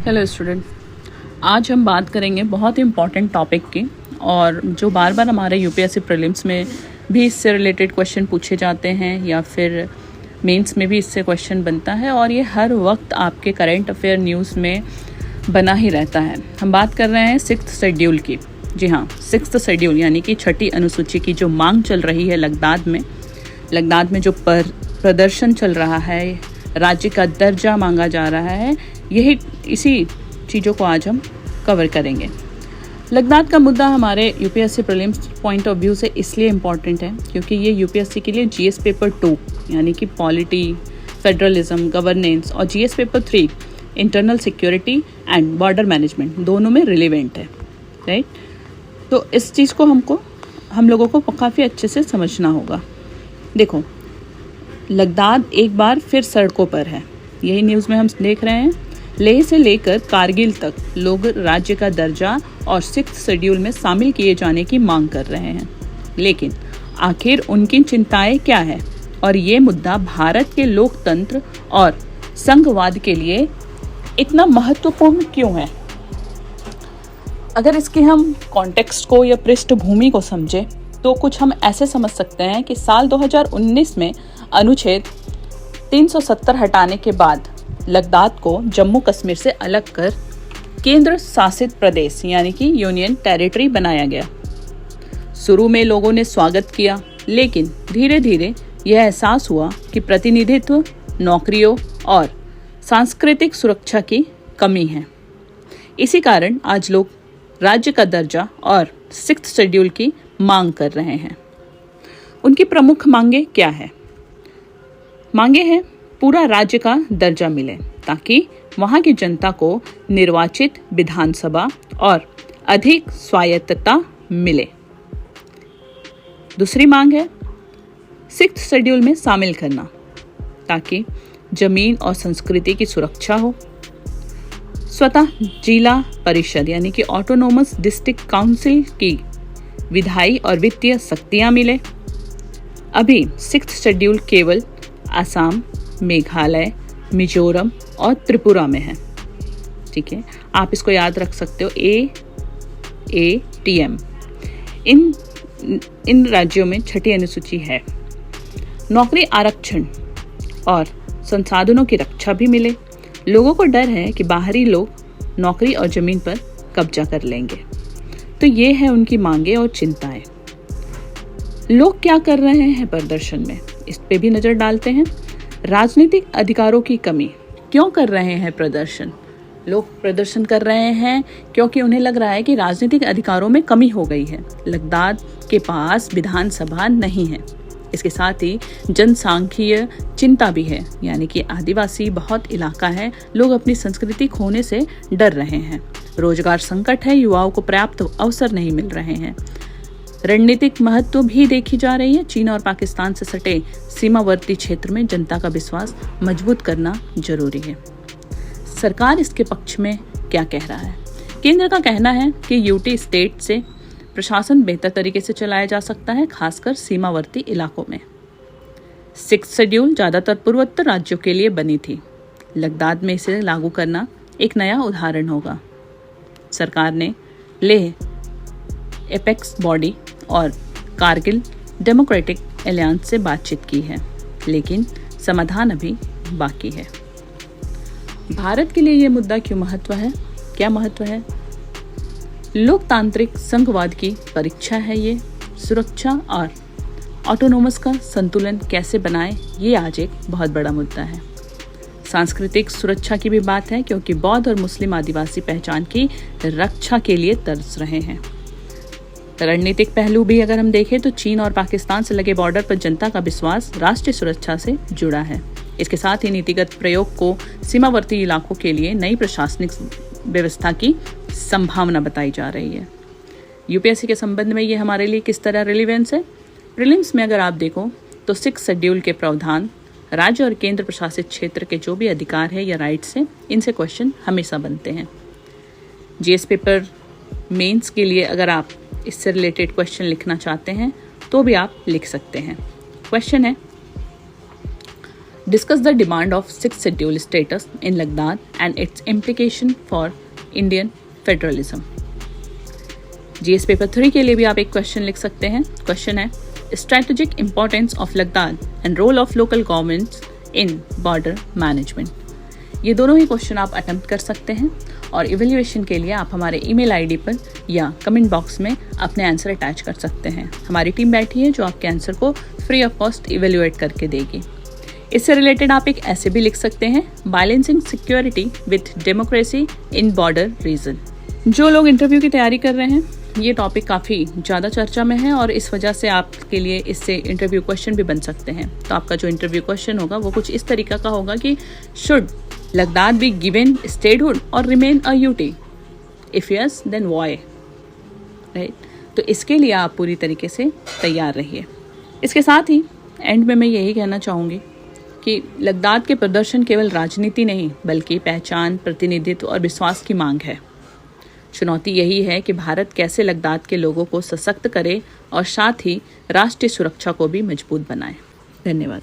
Hello student, आज हम बात करेंगे बहुत ही इम्पॉर्टेंट टॉपिक की और जो बार बार हमारे यूपीएससी प्रीलिम्स में भी इससे रिलेटेड क्वेश्चन पूछे जाते हैं या फिर मेंस में भी इससे क्वेश्चन बनता है और ये हर वक्त आपके करंट अफेयर न्यूज़ में बना ही रहता है। हम बात कर रहे हैं 6th शेड्यूल की। जी हाँ, 6th शेड्यूल यानी कि 6ठी अनुसूची की जो मांग चल रही है लद्दाख में जो प्रदर्शन चल रहा है, राज्य का दर्जा मांगा जा रहा है, यही इसी चीज़ों को आज हम कवर करेंगे। लद्दाख का मुद्दा हमारे UPSC prelims point of view से इसलिए इम्पॉर्टेंट है क्योंकि ये यूपीएससी के लिए जीएस पेपर 2 यानी कि पॉलिटी, फेडरलिज्म, गवर्नेंस और GS paper 3 internal security and border management दोनों में रिलेवेंट है, राइट। तो इस चीज़ को हम लोगों को काफ़ी अच्छे से समझना होगा। देखो, लद्दाख एक बार फिर सड़कों पर है, यही न्यूज़ में हम देख रहे हैं। लेह से लेकर कारगिल तक लोग राज्य का दर्जा और 6th शेड्यूल में शामिल किए जाने की मांग कर रहे हैं, लेकिन आखिर उनकी चिंताएं क्या है और ये मुद्दा भारत के लोकतंत्र और संघवाद के लिए इतना महत्वपूर्ण क्यों है। अगर इसके हम कॉन्टेक्स्ट को या पृष्ठभूमि को समझें तो कुछ हम ऐसे समझ सकते हैं कि साल 2019 में अनुच्छेद 370 हटाने के बाद लद्दाख को जम्मू कश्मीर से अलग कर केंद्र शासित प्रदेश यानी कि यूनियन टेरिटरी बनाया गया। शुरू में लोगों ने स्वागत किया, लेकिन धीरे धीरे यह एहसास हुआ कि प्रतिनिधित्व, नौकरियों और सांस्कृतिक सुरक्षा की कमी है। इसी कारण आज लोग राज्य का दर्जा और 6th शेड्यूल की मांग कर रहे हैं। उनकी प्रमुख मांगे क्या है? मांगे हैं पूरा राज्य का दर्जा मिले ताकि वहां की जनता को निर्वाचित विधानसभा और अधिक स्वायत्तता मिले। दूसरी मांग है 6th शेड्यूल में शामिल करना ताकि जमीन और संस्कृति की सुरक्षा हो। स्वतः जिला परिषद यानी कि ऑटोनोमस डिस्ट्रिक्ट काउंसिल की विधायी और वित्तीय शक्तियां मिले। अभी 6th शेड्यूल केवल असम, मेघालय, मिजोरम और त्रिपुरा में है, ठीक है। आप इसको याद रख सकते हो, AATM। इन राज्यों में 6ठी अनुसूची है। नौकरी आरक्षण और संसाधनों की रक्षा भी मिले। लोगों को डर है कि बाहरी लोग नौकरी और जमीन पर कब्जा कर लेंगे। तो ये है उनकी मांगे और चिंताएं। लोग क्या कर रहे हैं प्रदर्शन में, इस पे भी नजर डालते हैं। राजनीतिक अधिकारों की कमी। क्यों कर रहे हैं प्रदर्शन? लोग प्रदर्शन कर रहे हैं क्योंकि उन्हें लग रहा है कि राजनीतिक अधिकारों में कमी हो गई है। लद्दाख के पास विधानसभा नहीं है। इसके साथ ही जनसांख्यिकीय चिंता भी है, यानी कि आदिवासी बहुत इलाका है, लोग अपनी संस्कृति खोने से डर रहे हैं। रोजगार संकट है, युवाओं को पर्याप्त अवसर नहीं मिल रहे हैं। रणनीतिक महत्व भी देखी जा रही है। चीन और पाकिस्तान से सटे सीमावर्ती क्षेत्र में जनता का विश्वास मजबूत करना जरूरी है। सरकार इसके पक्ष में क्या कह रहा है? केंद्र का कहना है कि यूटी स्टेट से प्रशासन बेहतर तरीके से चलाया जा सकता है, खासकर सीमावर्ती इलाकों में। 6th शेड्यूल ज्यादातर पूर्वोत्तर राज्यों के लिए बनी थी। लद्दाख में इसे लागू करना एक नया उदाहरण होगा। सरकार ने लेह एपेक्स बॉडी और कारगिल डेमोक्रेटिक एलायंस से बातचीत की है, लेकिन समाधान अभी बाकी है। भारत के लिए यह मुद्दा क्यों महत्व है? क्या महत्व है? लोकतांत्रिक संघवाद की परीक्षा है ये। सुरक्षा और ऑटोनोमस का संतुलन कैसे बनाएं, ये आज एक बहुत बड़ा मुद्दा है। सांस्कृतिक सुरक्षा की भी बात है क्योंकि बौद्ध और मुस्लिम आदिवासी पहचान की रक्षा के लिए तरस रहे हैं। रणनीतिक पहलू भी अगर हम देखें तो चीन और पाकिस्तान से लगे बॉर्डर पर जनता का विश्वास राष्ट्रीय सुरक्षा से जुड़ा है। इसके साथ ही नीतिगत प्रयोग को सीमावर्ती इलाकों के लिए नई प्रशासनिक व्यवस्था की संभावना बताई जा रही है। यूपीएससी के संबंध में ये हमारे लिए किस तरह रिलेवेंस है? प्रीलिम्स में अगर आप देखो तो 6th शेड्यूल के प्रावधान, राज्य और केंद्र प्रशासित क्षेत्र के जो भी अधिकार है या राइट्स हैं, इनसे क्वेश्चन हमेशा बनते हैं। जीएस पेपर मेंस के लिए अगर आप इससे रिलेटेड क्वेश्चन लिखना चाहते हैं तो भी आप लिख सकते हैं। क्वेश्चन है Discuss the demand of 6th schedule status in Ladakh and its implication for Indian federalism. GS paper 3 के लिए भी आप एक क्वेश्चन लिख सकते हैं. क्वेश्चन है strategic importance of Ladakh and role of local governments in border management. ये दोनों ही क्वेश्चन आप अटेम्प्ट कर सकते हैं और इवेल्युएशन के लिए आप हमारे ईमेल आईडी पर या कमेंट बॉक्स में अपने आंसर अटैच कर सकते हैं. हमारी टीम बैठी है जो आपके आंसर को फ्री ऑफ कॉस्ट इवेल्युएट करके देगी. इससे रिलेटेड आप एक ऐसे भी लिख सकते हैं balancing security with democracy in border region. जो लोग इंटरव्यू की तैयारी कर रहे हैं, ये टॉपिक काफ़ी ज़्यादा चर्चा में है और इस वजह से आपके लिए इससे इंटरव्यू क्वेश्चन भी बन सकते हैं. तो आपका जो इंटरव्यू क्वेश्चन होगा वो कुछ इस तरीका का होगा कि should Ladakh be given statehood or remain a UT? If yes then why? Right. तो इसके लिए आप पूरी तरीके से तैयार रहिए. इसके साथ ही एंड में मैं यही कहना चाहूँगी कि लद्दाख के प्रदर्शन केवल राजनीति नहीं बल्कि पहचान, प्रतिनिधित्व और विश्वास की मांग है. चुनौती यही है कि भारत कैसे लद्दाख के लोगों को सशक्त करे और साथ ही राष्ट्रीय सुरक्षा को भी मजबूत बनाए. धन्यवाद.